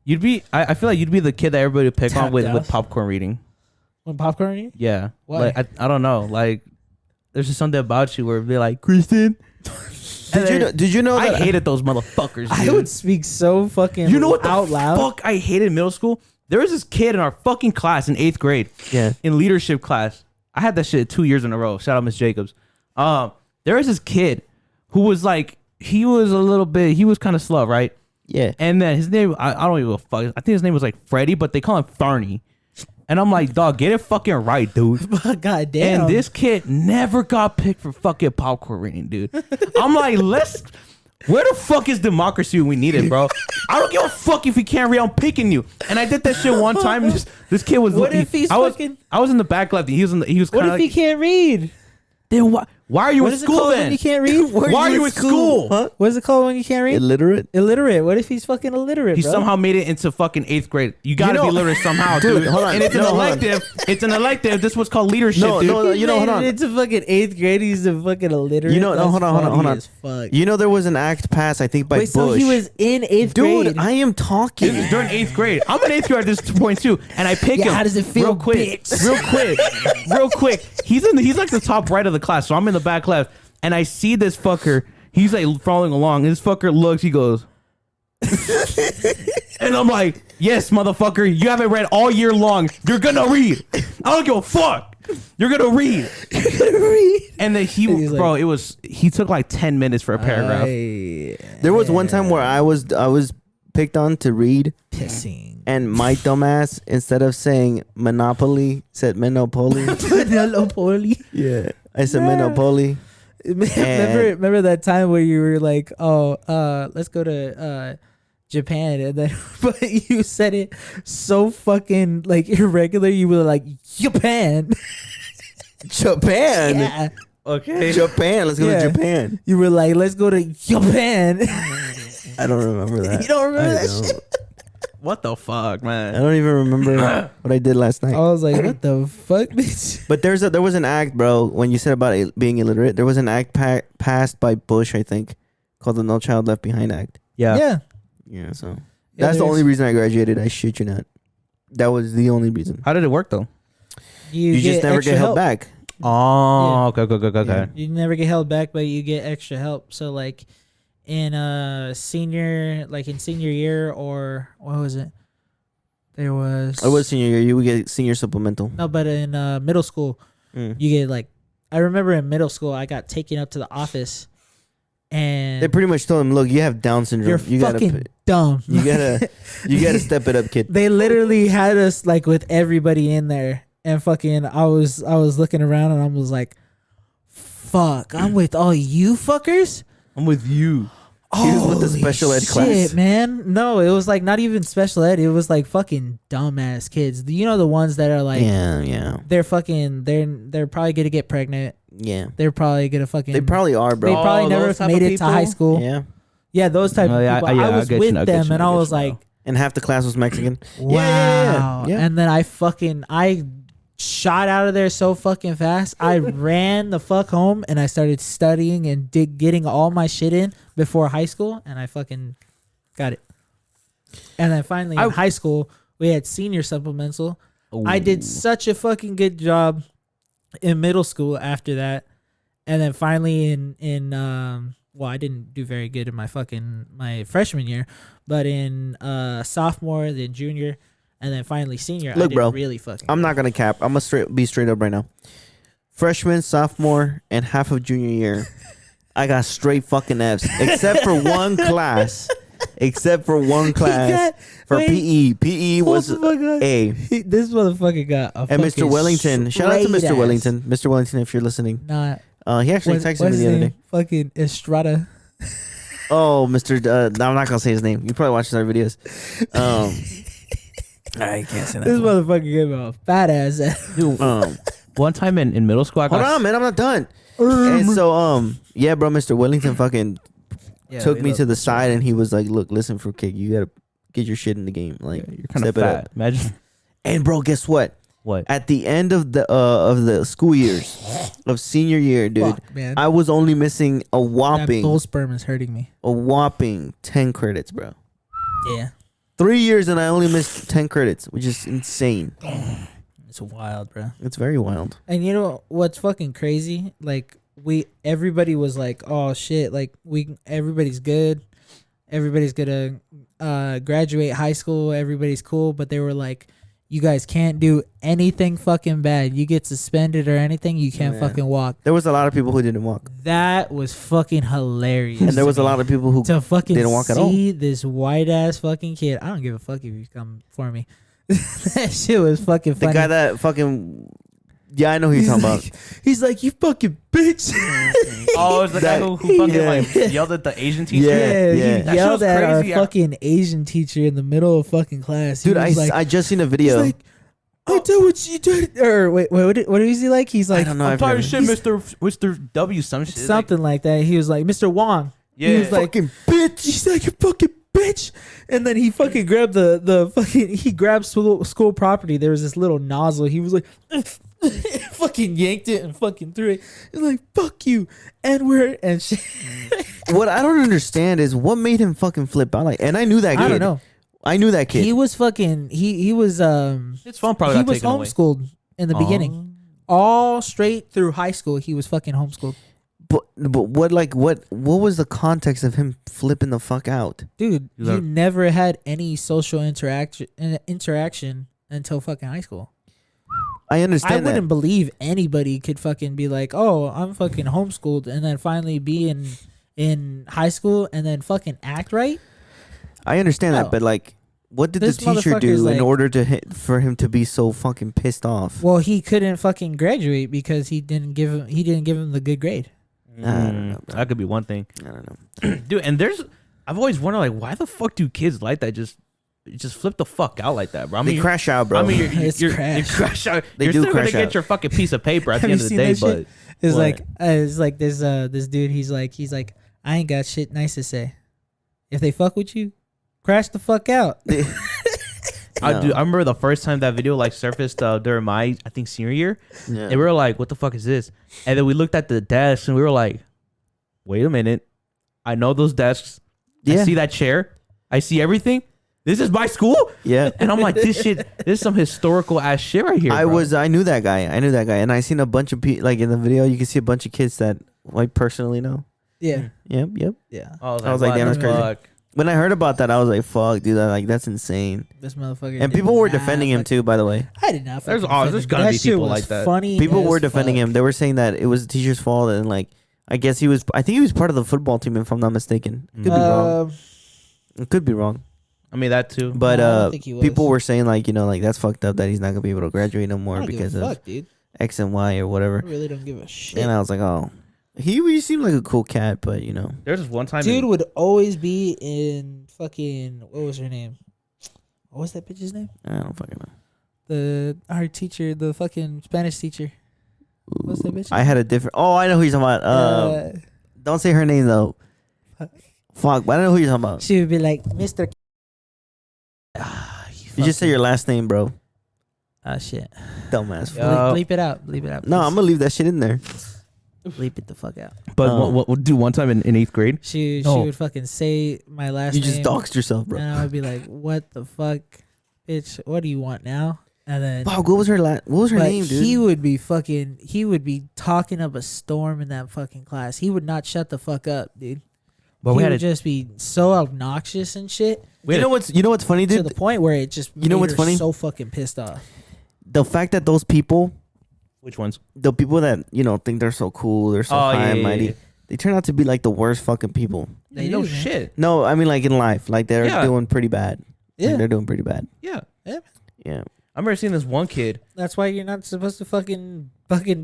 I feel like you'd be the kid that everybody would pick on Tapped with out. popcorn reading. When popcorn eating? Yeah. Why? Like I don't know. Like there's just something about you where it'd be like, Kristen. Did you know that I hated those motherfuckers, dude. I would speak so fucking You know what the out loud. fuck I hated in middle school? There was this kid in our fucking class in 8th grade. Yeah. In leadership class. I had that shit 2 years in a row. Shout out Miss Jacobs. There was this kid who was like, he was kind of slow, right? Yeah. And then his name, I don't even fuck. I think his name was like Freddie, but they call him Farney. And I'm like, dog, get it fucking right, dude. God damn. And this kid never got picked for fucking popcorn reading, dude. I'm like, where the fuck is democracy when we need it, bro? I don't give a fuck if you can't read. I'm picking you. And I did that shit one time. And this kid was. What if he's I was, fucking- I was in the back left. He was what What if he can't read? Then why are you What in is it school called then? when you can't read? Why are you in school? Huh? What is it called when you can't read? Illiterate. Illiterate. What if he's fucking illiterate, He bro? somehow made it into fucking 8th grade. You gotta be literate somehow, dude. Hold on. And it's an No, hold on. elective. It's an elective. This was called leadership, No, dude. no, you know, hold on. It's a fucking 8th grade. He's a fucking illiterate. You know, no, That's hold on. funny as fuck. You know, there was an act passed, I think, by Wait, Bush. so he was in 8th grade? Dude, I am talking. This is during 8th grade. I'm in 8th grade at this point too, and I pick Yeah, him. how does it feel, real quick? bitch? Real quick. He's like the top right of the class, so I'm in the back left, and I see this fucker. He's like following along. This fucker looks. He goes, and I'm like, "Yes, motherfucker. You haven't read all year long. You're gonna read. I don't give a fuck. You're gonna read." And then he's bro, like- he took like 10 minutes for a paragraph. There was one time where I was picked on to read, Pissing. and my dumbass, instead of saying Monopoly, said Monopoly. Monopoly. Yeah, I said Monopoly. Remember that time where you were like, let's go to Japan, and then but you said it so fucking like irregular. You were like Japan. Japan. Yeah. Okay. Japan. Let's go Yeah. to Japan. You were like, let's go to Japan. I don't remember that. You don't remember I that don't. shit? What the fuck, I man? don't even remember what I did last night. I was like, what the fuck, bitch? But there was an act, bro. When you said about being illiterate, there was an act passed by Bush, I think, called the No Child Left Behind Act. Yeah. Yeah. Yeah, so Yeah, that's the there's- only reason I graduated. I shit you not. That was the only reason. How did it work though? You just never extra get held help. back. Oh, okay. You never get held back, but you get extra help. So like in senior year, or what was it? There was It was senior year. You would get senior supplemental. no, but in middle school Mm. you get like, I remember in middle school I got taken up to the office, and They pretty much told him, "Look, you have Down syndrome. you're You fucking gotta, dumb. you gotta step it up, kid." They literally had us like with everybody in there, and fucking I was looking around and I was like, fuck, I'm with all you fuckers. I'm with you. He was with the Holy special ed shit, class. man. No, it was like not even special ed. It was like fucking dumbass kids. You know, the ones that are like, Yeah. they're fucking, they're probably gonna get pregnant. They're probably gonna fucking. They probably are, They bro. probably never those type made of it to high people? school. Yeah. Yeah, those type Oh, of yeah, people. I I was get you, with I get them, you, and I I get was you, bro. like, And half the class was Mexican. wow. Yeah. And then I shot out of there so fucking fast. I ran the fuck home and I started studying and getting all my shit in before high school, and I fucking got it. And then finally in high school we had senior supplemental. I did such a fucking good job in middle school after that. And then finally in well, I didn't do very good in my freshman year, but in sophomore, then junior, and then finally senior, Look, I did bro, really fucking I'm good. not gonna cap. I'm gonna be straight up right now. Freshman, sophomore, and half of junior year, I got straight fucking Fs, except for one class. Except for one class for PE. PE was A. This motherfucker got a And Mr. fucking Wellington, shout out to straight Mr. ass. Wellington. Mr. Wellington, if you're listening, Nah, he actually texted me the other day. Fucking Estrada. Oh, Mr. No, I'm not gonna say his name. You probably watched our videos. I can't say that. This motherfucker gave him a fat ass. One time in middle school, I Hold got on, man. I'm not done. And so, yeah, bro, Mr. Wellington fucking took me to the side and he was like, "Look, listen, for kick, you gotta get your shit in the game. Like, You're kind of step it fat. up." Imagine And bro, guess what? what? At the end of the school years of senior year, dude, Fuck, man. I was only missing That bull sperm is hurting me. a whopping 10 credits, bro. Yeah. 3 years and I only missed 10 credits, which is insane. It's wild, bro. It's very wild. And you know what's fucking crazy? Like everybody was like, "Oh shit!" Like everybody's good. Everybody's gonna graduate high school. Everybody's cool, but they were like, "You guys can't do anything fucking bad. You get suspended or anything, you can't fucking walk." There was a lot of people who didn't walk, That was fucking hilarious. and there to was a me. lot of people who to fucking didn't walk at all. see this white ass fucking kid. I don't give a fuck if you come for me. That shit was fucking The funny. guy that fucking I know who you're talking about. He's like, "You fucking bitch." Oh, it's the guy who fucking Yeah. like yelled at the Asian teacher. Yeah. He That shit yelled was at our crazy. fucking Asian teacher in the middle of fucking class. He Dude, was like, I just seen a he's video. like, "I did what you did." Or wait, what is he like? He's I like don't know. I'm I tired of forgot. shit, Mr. W. Some shit. something like that. He was like, "Mr. Wong." Yeah. He was like, Fucking bitch. He's like, "You fucking bitch," and then he fucking grabbed the fucking school property. There was this little nozzle. He was like, fucking yanked it and fucking threw it. He's like, "Fuck you," and shit. What I don't understand is what made him fucking flip out. Like, and I knew that kid. I don't know. I knew that kid. He was fucking. He was His phone probably he got was taken away. homeschooled in the beginning. All straight through high school, he was fucking homeschooled. but what was the context of him flipping the fuck out? Dude, He's you like- never had any social interaction until fucking high school. I I understand wouldn't that. believe anybody could fucking be like, "Oh, I'm fucking homeschooled," and then finally be in high school and then fucking act right. I understand No. that, but like, what did the This teacher motherfucker's do in like- order for him to be so fucking pissed off? Well, he couldn't fucking graduate because he didn't give him the good grade. I don't know, bro. That could be one thing, I don't know. dude. And I've always wondered, like, why the fuck do kids like that just flip the fuck out like that, bro? I mean, They crash out, bro. I mean, It's you're crash. you crash out. They You're do still gonna crash get out. your fucking piece of paper at the Have end you of the seen day, that shit? but It's What? like this dude. He's like, "I ain't got shit nice to say. If they fuck with you, crash the fuck out." I No. do. I remember the first time that video like surfaced during my I think senior year, Yeah. and we were like, "What the fuck is this?" And then we looked at the desk and we were like, "Wait a minute, I know those desks. I Yeah. see that chair. I see everything. This is my school." Yeah. And I'm like, this is some historical ass shit right here. bro. I knew that guy. And I seen a bunch of people, like in the video, you can see a bunch of kids that I personally know. Yeah, Yep. yeah. I was I was like, what damn, the that's crazy. fuck? When I heard about that, I was like, fuck, dude, that's insane. This motherfucker. And did people were not defending him fucking- too, by the way. I did not. There's fucking always- defend there's him. gonna That be shit people was like that. Funny. People as were defending fuck. him. They were saying that it was the teacher's fault, and like, I guess I think he was part of the football team, if I'm not mistaken. Could be wrong. It could be wrong. I mean that too. But No, I don't think he was. people were saying like, like that's fucked up that he's not gonna be able to graduate no I more don't give because a of fuck, dude. X and Y or I whatever. really don't give a shit. And I was like, oh, he seemed like a cool cat, but There's this one time, Dude would always be in fucking, what was her name? What was that bitch's name? I don't fucking know. Our teacher, the fucking Spanish teacher. What's that bitch? I had a different. Oh, I know who you're talking about. Don't say her name though. Fuck, but I don't know who you're talking about. She would be like, "Mr. You just say your last name, bro. Ah, shit. Dumbass. Yeah. Bleep it out. Bleep it out. No, I'm gonna leave that shit in there. bleep it the fuck out. but Um, what do one time in 8th grade? She Oh. would fucking say my last You name. just doxed yourself, bro. And I would be like, "What the fuck, bitch? What do you want now?" And then, Fuck, what was her but name, dude? he would be talking up a storm in that fucking class. He would not shut the fuck up, dude. But He we had would a, just be so obnoxious and shit we you had know what's funny, to dude? the point where it just You know made what's her funny? so fucking pissed off. The fact that those people, which ones? the people that think they're so cool, they're so Oh, high yeah, and yeah, mighty, yeah. they turn out to be like the worst fucking people. They no do, man. shit. No, I mean like in life, like they're Yeah. doing pretty bad. Like, Yeah, they're doing pretty bad. Yeah. Yeah. I remember seeing this one kid. that's why you're not supposed to fucking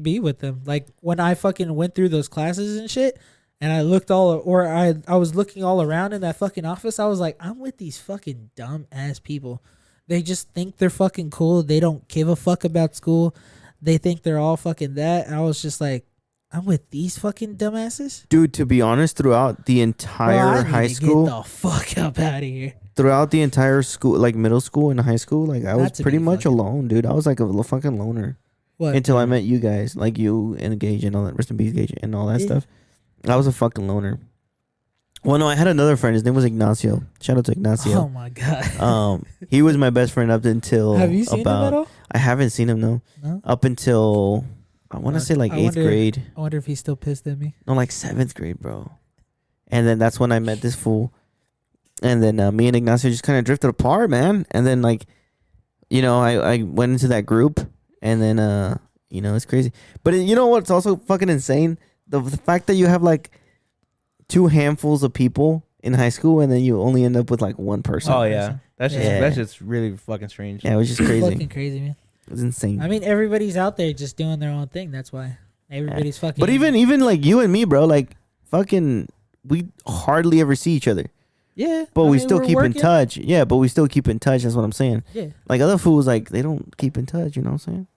be with them. Like when I fucking went through those classes and shit, and I looked I was looking all around in that fucking office. I was like, I'm with these fucking dumb ass people. They just think they're fucking cool. They don't give a fuck about school. They think they're all fucking that. And I was just like, I'm with these fucking dumbasses. Dude, to be honest, throughout the Bro, I entire need high to school, get the fuck up out of here. throughout the entire school, like middle school and high school, like I Not was to pretty be much fucking- alone, dude. I was like a fucking loner What? until I met you guys, like you and Gage and all that, rest in peace, Gage, and all that Yeah. stuff. I was a fucking loner. Well, no, I had another friend. His name was Ignacio. Shout out to Ignacio. Oh my god. He was my best friend up until Have you seen him at all? I haven't seen him, no. No. Up until I want to say like I 8th wonder- grade. I wonder if he's still pissed at me. No, like 7th grade, bro. And then that's when I met this fool. And then me and Ignacio just kind of drifted apart, man. And then like, I went into that group, and then it's crazy. But you know what's also fucking insane? The fact that you have like 2 handfuls of people in high school, and then you only end up with like one person. Oh yeah, that's just Yeah. that's just really fucking strange. Yeah, it was just crazy. Fucking crazy, man. It was insane. I mean, everybody's out there just doing their own thing. That's why everybody's fucking. But even like you and me, bro, like fucking, we hardly ever see each other. yeah, But I we mean, still we're keep in working. touch. Yeah, but we still keep in touch. That's what I'm saying. Yeah, Like other fools, like they don't keep in touch. You know what I'm saying?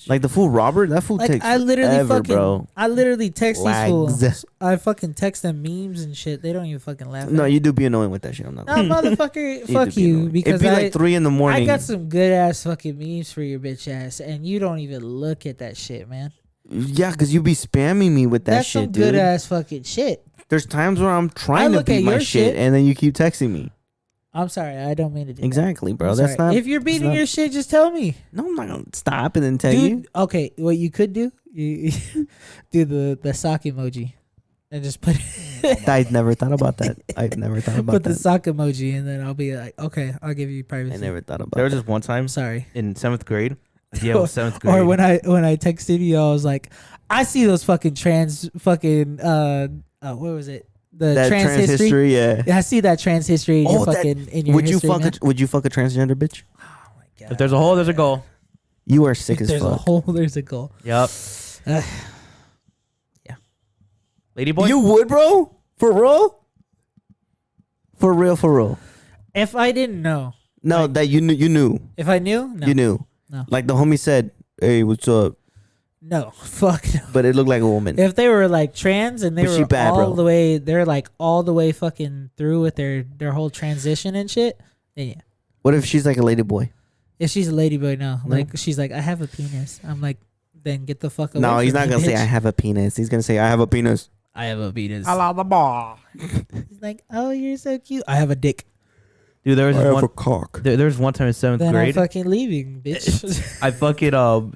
Like the fool Robert, that fool like takes I literally ever, fucking, bro. I literally text these Lags. fools. I fucking text them memes and shit. They don't even fucking laugh. No, at me. you do be annoying with that shit. I'm not. No, motherfucker, do fuck be you. annoying. Because it'd be like 3 in the morning. I got some good ass fucking memes for your bitch ass, and you don't even look at that shit, man. Yeah, because you be spamming me with that That's shit, some dude. good ass fucking shit. There's times where I'm trying to look at beat my your shit, shit. and then you keep texting me. I'm sorry, I don't mean to do Exactly, that. bro. I'm That's sorry. not. If you're beating not- your shit, just tell me. No, I'm not gonna stop and then tell you. Dude, okay, what you could do, you do the sock emoji, and just put I've never thought about that. I've never thought about put the that. sock emoji, and then I'll be like, okay, I'll give you privacy. I never thought about There was that. just one time I'm sorry. in 7th grade. Yeah, it was 7th grade. Or when I texted you, I was like, I see those fucking trans fucking what was it? The That trans history. yeah. Yeah, I see that trans history in your that- fucking in your Would you history, fuck? man. Would you fuck a transgender bitch? Oh my god. if there's a hole, there's a goal. You are sick If as there's a fuck. hole, there's a goal. Yep. Uh, Lady boy. You would, bro? For real? For real? For real? if I didn't know, No, that you knew. You knew. if I knew, no, You knew. No. Like the homie said, "Hey, what's up?" no, fuck no. But it looked like a woman. If they were like trans and they But she were bad, all bro. the way, they're like all the way fucking through with their whole transition and shit. Then yeah, What if she's like a lady boy? if she's a ladyboy now, No. like she's like, I have a penis. I'm like, then get the fuck away. No, he's from not me, gonna say bitch. I have a penis. He's gonna say I have a penis. I have a penis. the ball. He's like, oh, you're so cute. I have a dick. Dude, there was I this have one. a cock. There was one time in 7th Then I'm grade. fucking leaving, bitch. I fucking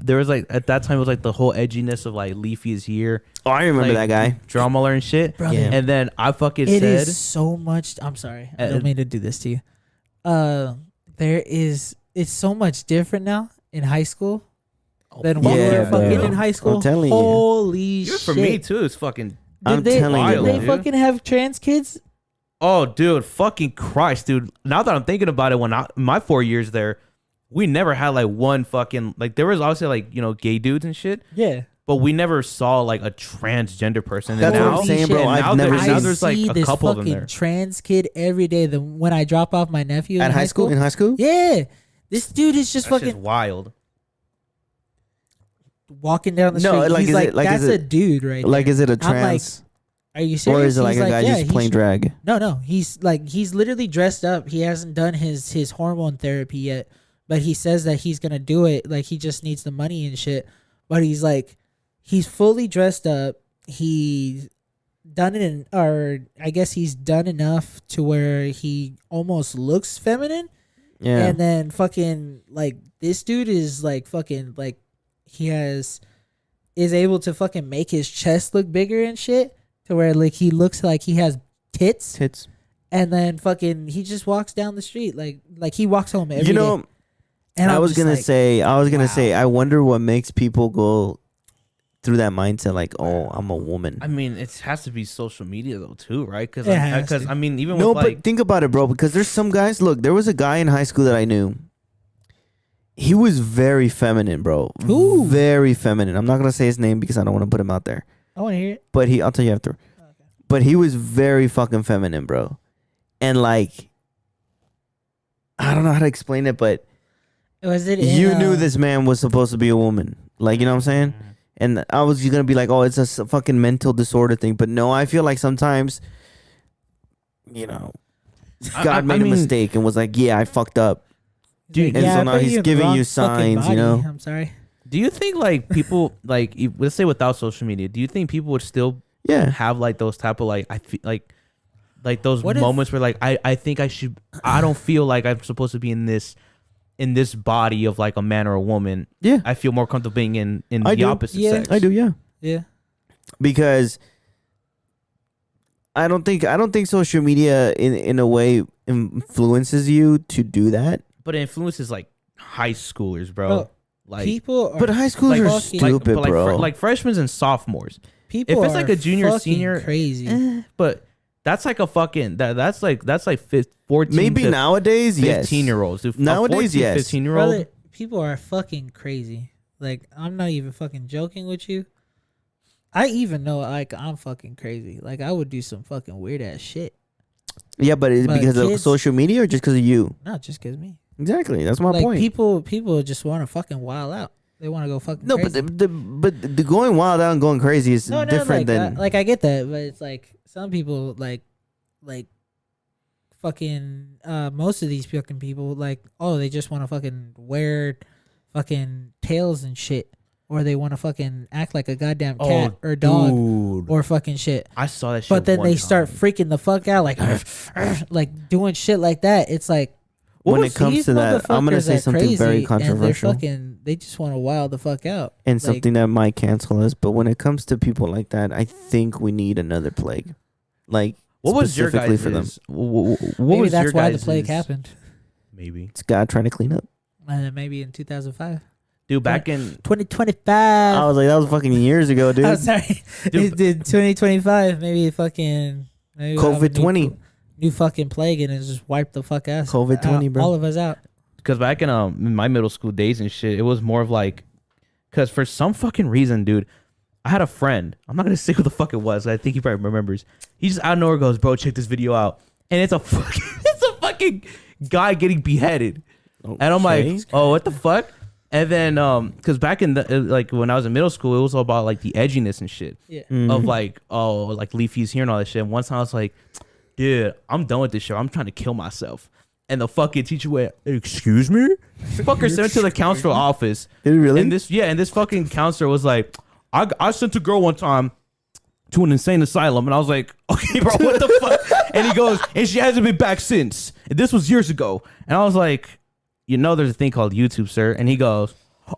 there was like at that time it was like the whole edginess of like Leafy is here, Oh, I remember like, that guy. drama and shit. Brother, Yeah. And then I fucking it said, is so much. I'm sorry. I Uh, don't mean to do this to you. It's so much different now in high school than when we Yeah, were fucking bro. in high school. I'm telling you. Holy even shit. for me too, it's fucking. I'm Did they, telling you, did they dude. fucking have trans kids? Oh, dude, fucking Christ, dude. Now that I'm thinking about it, when my 4 years there, we never had like one fucking like there was obviously like gay dudes and shit, Yeah. but we never saw like a transgender person. That's and what now, I'm saying, bro. and I've now never there- now seen- there's like see a this couple of them fucking there. trans kid every day. When I drop off my nephew At in high school? In high school? Yeah. This dude is just That's fucking just wild. walking down the No, street. like, He's is like, it- like, that's is a it- dude right Like, there. is it a I'm like, trans? Are you serious? Or is it like He's a guy yeah, just plain he's- drag? No. He's literally dressed up. He hasn't done his hormone therapy yet, but he says that he's gonna do it. Like he just needs the money and shit. But he's fully dressed up. He's done it or I guess he's done enough to where he almost looks feminine. Yeah. And then fucking like this dude is like fucking like is able to fucking make his chest look bigger and shit to where like he looks like he has tits. Tits. And then fucking he just walks down the street like he walks home every day. You know, And I I'm was just gonna like, say, wow. I wonder what makes people go through that mindset, like, oh, I'm a woman. I mean, it has to be social media though too, right? Because It has to. I mean, even No, with but like think about it, bro. Because there's some guys. Look, there was a guy in high school that I knew. He was very feminine, bro. Ooh. Very feminine. I'm not gonna say his name because I don't want to put him out there. I want to hear it. But I'll tell you after. Okay. But he was very fucking feminine, bro. And like, I don't know how to explain it, but Was it? you knew this man was supposed to be a woman. Like, you know what I'm saying? And I was gonna be like, oh, it's a fucking mental disorder thing. But no, I feel like sometimes, God made a mistake and was like, yeah, I fucked up. Dude, and so now but he's you're in the giving wrong you fucking signs, you know? body. I'm sorry. Do you think like people like let's say without social media, do you think people would still Yeah. have like those type of like I feel like like those What if- moments where like I think I don't feel like I'm supposed to be in this body of like a man or a woman. Yeah, I feel more comfortable being in I the do. opposite Yeah. sex. I do. Yeah, Yeah. because I don't think social media in a way influences you to do that. But it influences like high schoolers, bro. Bro, like people are But high schoolers are fucking- stupid, but bro. like freshmen and sophomores. people if it's like are a junior, fucking senior, crazy. But that's like a fucking that's like 14 Maybe to nowadays, yes. 15-year-olds. Dude, Nowadays, 14, yes. 15-year-old. Brother, people are fucking crazy. Like, I'm not even fucking joking with you. I even know, like, I'm fucking crazy. Like, I would do some fucking weird ass shit. Yeah, but is it But because of kids- social media or just because of you? Not just cause me. Exactly. That's my Like, point. people just want to fucking wild out. They want to go fucking No, crazy. but the going wild out and going crazy is different than like I get that, but it's like some people like fucking most of these fucking people like, oh, they just want to fucking wear fucking tails and shit, or they want to fucking act like a goddamn cat or dog dude. or fucking shit. I saw that shit. But then one they start time. freaking the fuck out, like doing shit like that. It's like, when was- it comes these to that, I'm gonna motherfuckers say are something very crazy, and they're controversial they just want to wild the fuck out. and Like, something that might cancel us. But when it comes to people like that, I think we need another plague, like What was your specifically guys' for them. What maybe was that's your why the guys' plague happened. Maybe, It's God trying to clean up. Maybe in 2005. dude. Back in 2025. I was like, that was fucking years ago, dude. I'm sorry. Dude, It did 2025. Maybe fucking maybe we'll have a COVID-20. new fucking plague and it just wiped the fuck out. COVID-20, bro. All of us out. because back in my middle school days and shit, it was more of like, because for some fucking reason, dude, I had a friend. I'm not gonna say who the fuck it was. I think he probably remembers. He just out of nowhere goes, "Bro, check this video out," and it's a fucking guy getting beheaded. And I'm like, Okay. oh, what the fuck? And then, because back in the like when I was in middle school, it was all about like the edginess and shit Yeah. of like, oh, like Leafy's here and all that shit. And one time I was like, dude, I'm done with this shit. I'm trying to kill myself. And the fucking teacher went, excuse me? Fucker sent to the counselor office. Did he really? And this fucking counselor was like, I sent a girl one time to an insane asylum. And I was like, okay, bro, what the fuck? And he goes, and she hasn't been back since. And this was years ago. And I was like, you know, there's a thing called YouTube, sir. And he goes,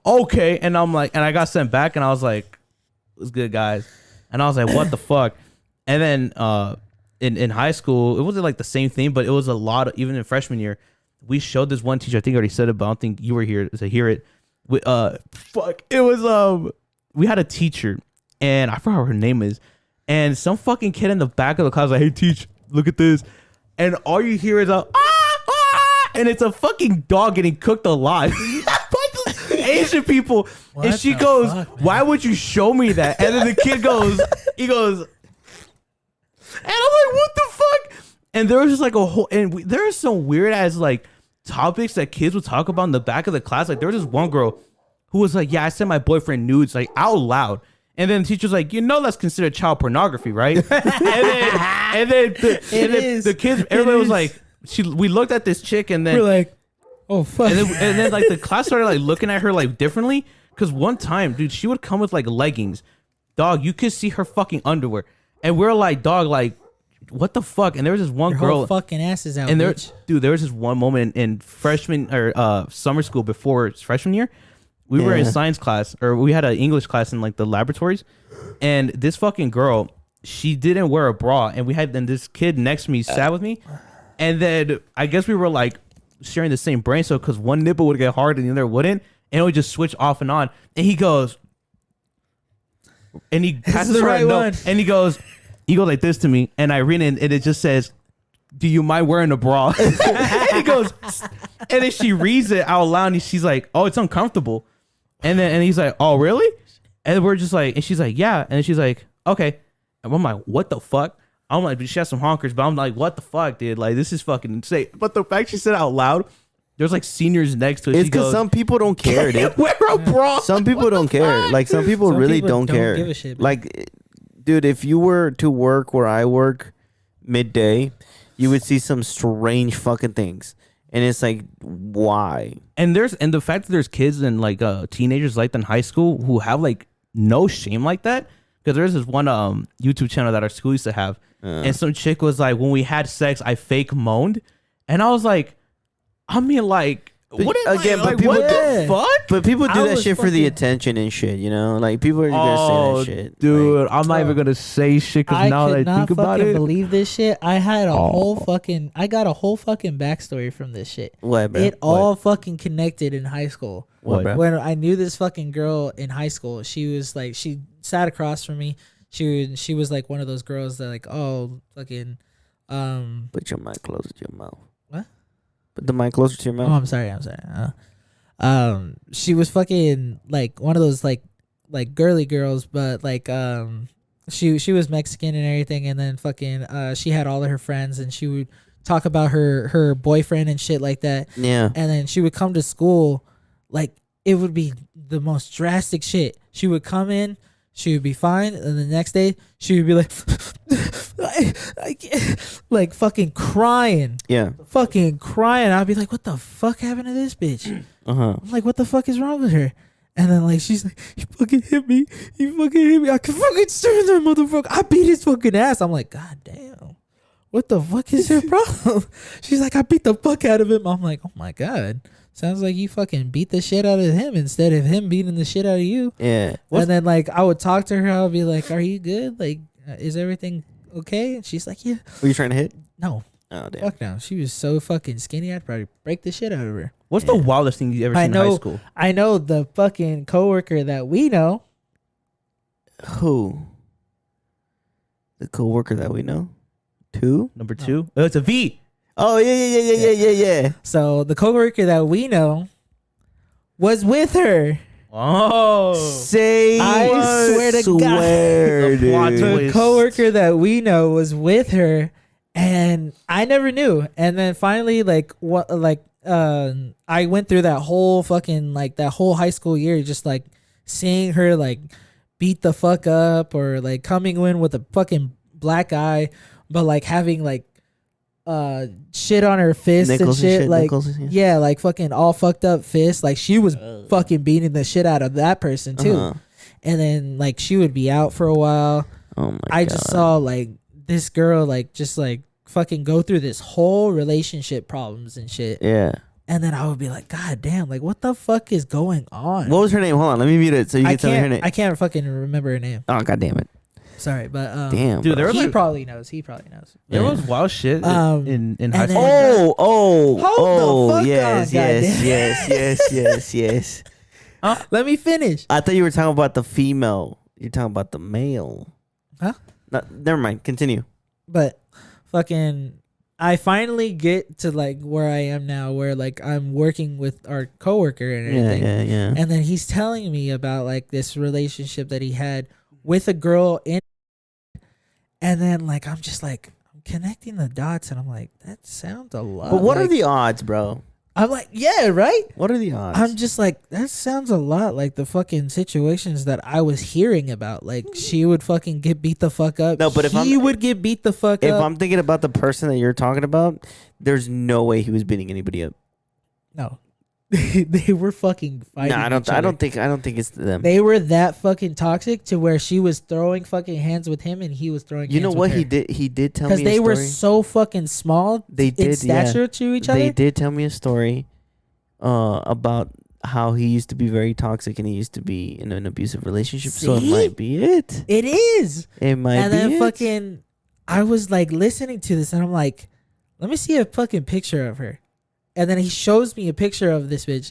okay. And I'm like, and I got sent back and I was like, what's good, guys? And I was like, what the fuck? And then in high school, it wasn't like the same thing, but it was a lot of, even in freshman year, we showed this one teacher, I think I already said it, but I don't think you were here to hear it. It was, we had a teacher and I forgot what her name is. And some fucking kid in the back of the class was like, hey, teach, look at this. And all you hear is and it's a fucking dog getting cooked alive. Asian people. What and she the goes, fuck, man? why would you show me that? And then the kid goes, he goes, and I'm like, what the fuck? And there was just like a whole, and there are some weird ass like topics that kids would talk about in the back of the class. Like there was this one girl who was like, yeah, I sent my boyfriend nudes like out loud. And then the teacher's like, you know, that's considered child pornography, right? and then the kids, everybody was like, we looked at this chick and then We're like, oh fuck. and then like the class started like looking at her like differently because one time, dude, she would come with like leggings, dog. You could see her fucking underwear, and we're like, dog, like, what the fuck? And there was this one Your girl, whole fucking ass is out, and bitch. there was this one moment in freshman or summer school before freshman year. We were in Yeah. science class, or we had an English class in like the laboratories, and this fucking girl, she didn't wear a bra, and this kid next to me sat with me, and then I guess we were like sharing the same brain cell because one nipple would get hard and the other wouldn't, and it would just switch off and on. And he goes, and he passes the her a right note, one. and he goes like this to me, and I read it, and it just says, do you mind wearing a bra? And he goes, and then she reads it out loud, and she's like, oh, it's uncomfortable. And he's like, oh, really? And we're just like, and she's like, yeah. And then she's like, okay. And I'm like, what the fuck? I'm like, she has some honkers, but I'm like, what the fuck, dude? Like, this is fucking insane. But the fact she said it out loud, there's like seniors next to it. It's She because goes, some people don't care, dude. wear a bra. Some people don't care. Like some people Some really people don't don't care. give a shit, man. Like, dude, if you were to work where I work midday, you would see some strange fucking things, and it's like, why? And the fact that there's kids and like teenagers like that in high school who have like no shame like that. because there's this one YouTube channel that our school used to have, and some chick was like, when we had sex, I fake moaned, and I was like, I mean, like, what again, but like, people what do- the fuck? But people do I that was shit for the fucking- attention and shit, you know? Like, people are gonna Oh, say that shit. dude, Like, I'm not even gonna say shit because I now that could I not think about fucking it, believe this shit. I had a Oh. whole fucking, I got a whole fucking backstory from this shit. what, bro? It all fucking connected in high school. What, bro? When I knew this fucking girl in high school, she was like, she sat across from me. She was like one of those girls that like, oh, fucking, Put your mic closer to your mouth. What? Put the mic closer to your oh, mouth. I'm sorry. She was fucking like one of those like girly girls, but like she was Mexican and everything, and then fucking she had all of her friends, and she would talk about her boyfriend and shit like that, Yeah. and then she would come to school, like it would be the most drastic shit. She would come in, she would be fine, and the next day she would be like, I can't, like fucking crying. Yeah. Fucking crying. I'd be like, what the fuck happened to this bitch? Uh-huh. I'm like, what the fuck is wrong with her? And then like she's like, he fucking hit me. He fucking hit me. I can fucking stand that motherfucker. I beat his fucking ass. I'm like, God damn. What the fuck is your problem? She's like, I beat the fuck out of him. I'm like, oh my God. Sounds like you fucking beat the shit out of him instead of him beating the shit out of you. Yeah. And then like I would talk to her. I would be like, are you good? Like, is everything okay? And she's like, yeah. Were you trying to hit? No. Oh, damn. Fuck no. She was so fucking skinny. I'd probably break the shit out of her. what's the wildest thing you ever I seen in high know. school? I know the fucking coworker that we know. Who? The coworker that we know? Two? Number 2, it's a V. Oh, yeah. So the coworker that we know was with her. Oh, Say I swear to God. swear, The plot dude. The twist. coworker that we know was with her, and I never knew. And then finally, like what, like I went through that whole fucking like that whole high school year, just like seeing her like beat the fuck up or like coming in with a fucking black eye, but like having like shit on her fist Nickels and shit, like nickels, yeah, like fucking all fucked up fist. Like she was fucking beating the shit out of that person too. Uh-huh. And then like she would be out for a while. Oh my I God. just saw like this girl like just like fucking go through this whole relationship problems and shit. Yeah. And then I would be like, God damn, like what the fuck is going on? What was her name? Hold on, let me mute it so you I can tell me her name. I can't fucking remember her name. Oh, God damn it. Sorry, but Damn. Dude, bro. there was he like, probably knows. He probably knows. there Yeah. was wild shit in high and school. then- Oh, Hold the fuck yes, on, yes, goddamn. yes. Let me finish. I thought you were talking about the female. You're talking about the male. Huh? No, never mind. Continue. But fucking I finally get to like where I am now, where like I'm working with our coworker and Yeah, everything. yeah. And then he's telling me about like this relationship that he had with a girl in, and then like I'm just like I'm connecting the dots, and I'm like, that sounds a lot. But what are like- the odds, bro? I'm like, yeah, right. What are the odds? I'm just like, that sounds a lot like the fucking situations that I was hearing about. Like she would fucking get beat the fuck up. No, but if he I'm- would get beat the fuck if up. I'm thinking about the person that you're talking about, there's no way he was beating anybody up. No, they were fucking fighting. No, I don't. each other. I don't think it's them. They were that fucking toxic to where she was throwing fucking hands with him and he was throwing. You know hands what with he her. did? He did tell me Because a they story. were so fucking small. They in did, yeah. stature to each They other. did tell me a story about how he used to be very toxic and he used to be in an abusive relationship. So it See? might be it. It is. It might And be then it. fucking, I was like listening to this and I'm like, let me see a fucking picture of her. And then he shows me a picture of this bitch,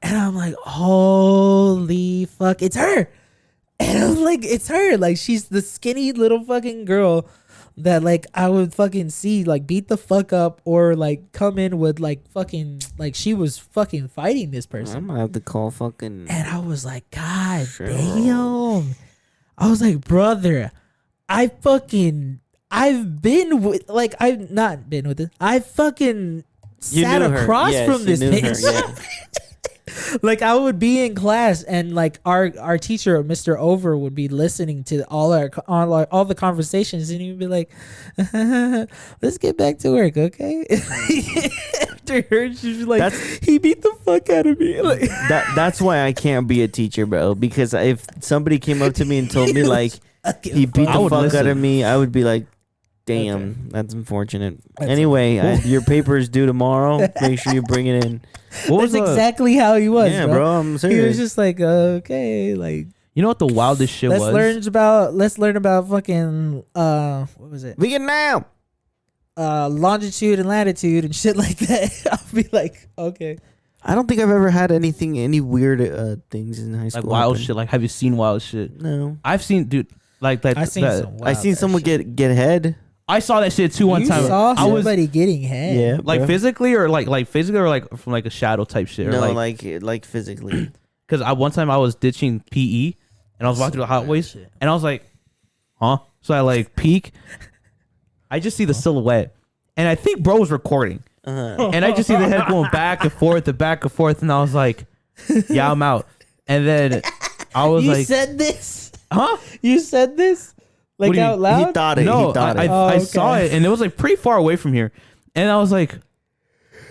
and I'm like, holy fuck, it's her. And I'm like, it's her. Like she's the skinny little fucking girl that like I would fucking see like beat the fuck up or like come in with like fucking like she was fucking fighting this person. I'm gonna have to call fucking. And I was like, God Sure. damn. I was like, brother, I've been with, like, I've not been with it. I fucking You sat knew her. across Yes, from you this knew her, bitch. yeah. Like, I would be in class and, like, our teacher, Mr. Over, would be listening to all the conversations, and he'd be like, let's get back to work, okay? After her, she'd be like, he beat the fuck out of me. Like, That's why I can't be a teacher, bro. Because if somebody came up to me and told me like, he beat I the would fuck listen. out of me, I would be like, damn, that's unfortunate. That's Anyway, your paper is due tomorrow. Make sure you bring it in. What was That's the- exactly how he was, Yeah, bro. bro, I'm He was serious. just like, okay, like You know what the wildest shit let's was? learn about fucking what was it? Vietnam. Longitude and latitude and shit like that. I'll be like, okay. I don't think I've ever had any weird things in high school. Like wild happen. shit. Like, have you seen wild shit? No. I've seen, dude. Like that. I seen that- some. I seen someone get head. I saw that shit too one you time. saw I was somebody getting head. Yeah. like bro. physically or like physically or like from like a shadow type shit. Or No, like like physically. because I one time I was ditching PE and I was walking through the hallways and I was like, huh? So I like peek. I just see the silhouette and I think bro was recording and I just see the head going back and forth and back and forth and I was like, yeah, I'm out. And then I was You like, said this? huh? You said this? Like What do you- out loud? He thought it. No, he thought I, it. I Oh, saw okay. it and it was like pretty far away from here, and I was like,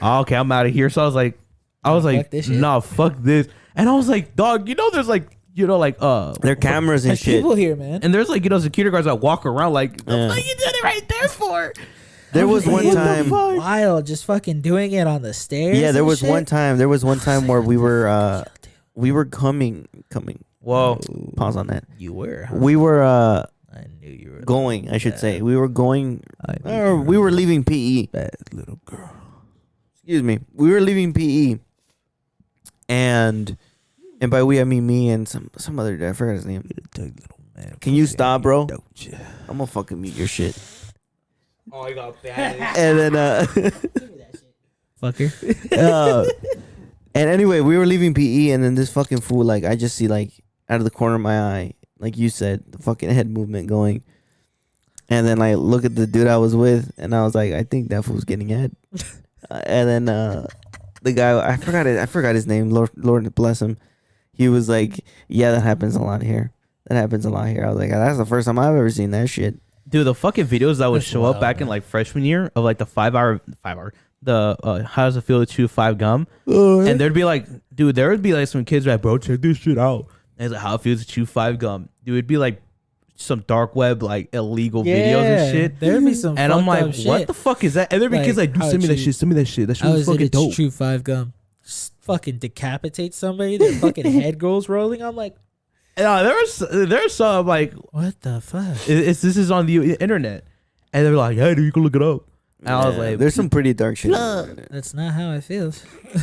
oh, "Okay, I'm out of here." So I was like, fuck like, this shit. "Nah, fuck this." And I was like, "Dog, you know, there's like, There are cameras and There's shit. people here, man. and there's like, you know, security guards that walk around like, the Yeah. fuck you did it right there for?" There was one What the time. fuck? Wild, just fucking doing it on the stairs. Yeah, there and was shit? one time. There was one time where we were coming. Whoa, Pause on that. You were. Huh? We were I knew you were going. I should say we were going. I knew Or we were leaving PE. bad little girl. Excuse me. We were leaving PE, and by we I mean me and some other dude. I forgot his name. Can you stop, bro? I'm gonna fucking mute your shit. oh, I got bad. And then Fucker. and anyway, we were leaving PE, and then this fucking fool, like, I just see, like, out of the corner of my eye, like you said, the fucking head movement going. And then I look at the dude I was with, and I was like, I think that fool's getting head. And then the guy, I forgot his name. Lord bless him. He was like, yeah, that happens a lot here. That happens a lot here. I was like, that's the first time I've ever seen that shit. Dude, the fucking videos that would That's show up wild, back in man. like freshman year of like the 5 hour, the how does it feel to chew 5 gum? And there'd be like, dude, there would be like some kids like, bro, check this shit out. And it's like, how it feels to chew 5 gum. Dude, it'd be like some dark web, like illegal videos and shit. There'd be some. And I'm fucked like, up what shit. the fuck is that? And there'd be Like, kids like, dude, how send me that chew- shit. Send me that shit. That shit I was was in fucking a dope. True 5 gum. Fucking decapitate somebody. Their fucking head goes rolling. I'm like, There's some like, what the fuck? this is on the internet. And they're like, hey, dude, you can look it up. And I was Yeah, like, there's some pretty dark shit. That's not how it feels.